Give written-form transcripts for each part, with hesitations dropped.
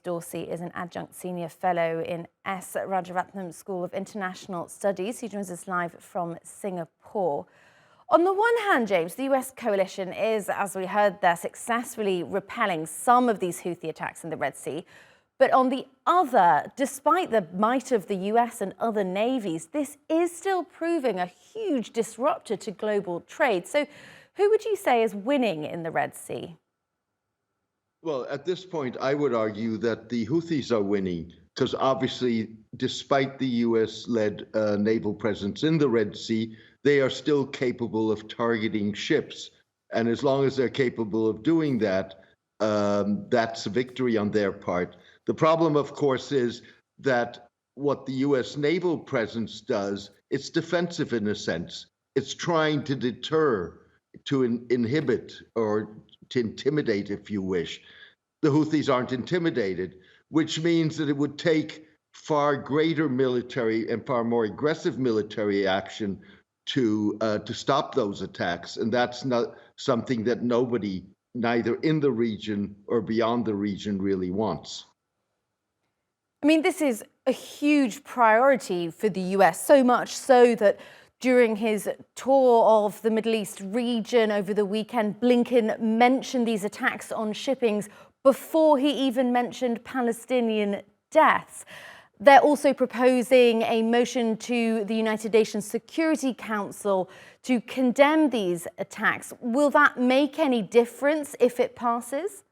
Dorsey is an adjunct senior fellow in Rajaratnam School of International Studies. He joins us live from Singapore. On the one hand, James, the US coalition is, as we heard there, successfully repelling some of these Houthi attacks in the Red Sea. But on the other, despite the might of the US and other navies, this is still proving a huge disruptor to global trade. So who would you say is winning in the Red Sea? Well, at this point, I would argue that the Houthis are winning because obviously, despite the US-led naval presence in the Red Sea, they are still capable of targeting ships. And as long as they're capable of doing that, that's a victory on their part. The problem, of course, is that what the US naval presence does, it's defensive in a sense. It's trying to deter, to inhibit, or to intimidate, if you wish. The Houthis aren't intimidated, which means that it would take far greater military and far more aggressive military action to stop those attacks. And that's not something that nobody, neither in the region or beyond the region, really wants. I mean, this is a huge priority for the US, so much so that during his tour of the Middle East region over the weekend, Blinken mentioned these attacks on shippings before he even mentioned Palestinian deaths. They're also proposing a motion to the United Nations Security Council to condemn these attacks. Will that make any difference if it passes?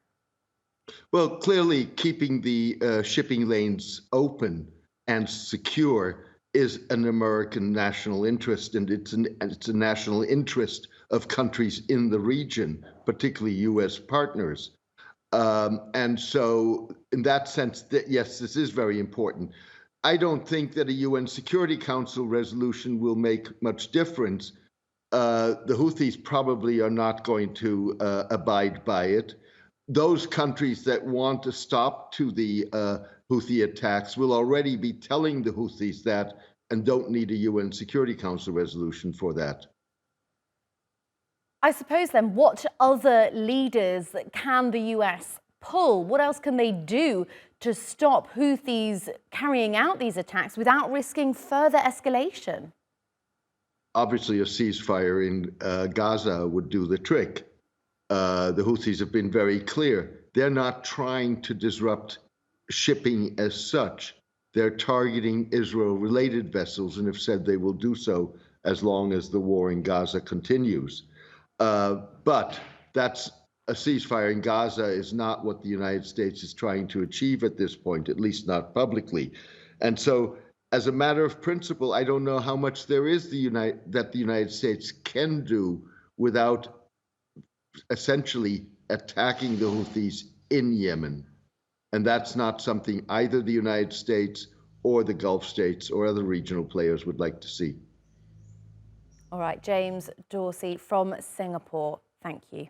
Well, clearly keeping the shipping lanes open and secure is an American national interest, and it's a national interest of countries in the region, particularly US partners. And so in that sense, yes, this is very important. I don't think that a UN Security Council resolution will make much difference. The Houthis probably are not going to abide by it. Those countries that want to stop to the Houthi attacks will already be telling the Houthis that and don't need a UN Security Council resolution for that. I suppose then, what other leaders can the US pull? What else can they do to stop Houthis carrying out these attacks without risking further escalation? Obviously, a ceasefire in Gaza would do the trick. The Houthis have been very clear. They're not trying to disrupt shipping as such. They're targeting Israel-related vessels and have said they will do so as long as the war in Gaza continues. But that's a ceasefire in Gaza is not what the United States is trying to achieve at this point, at least not publicly. And so, as a matter of principle, I don't know how much there is that the United States can do without essentially attacking the Houthis in Yemen. And that's not something either the United States or the Gulf states or other regional players would like to see. All right, James Dorsey from Singapore, thank you.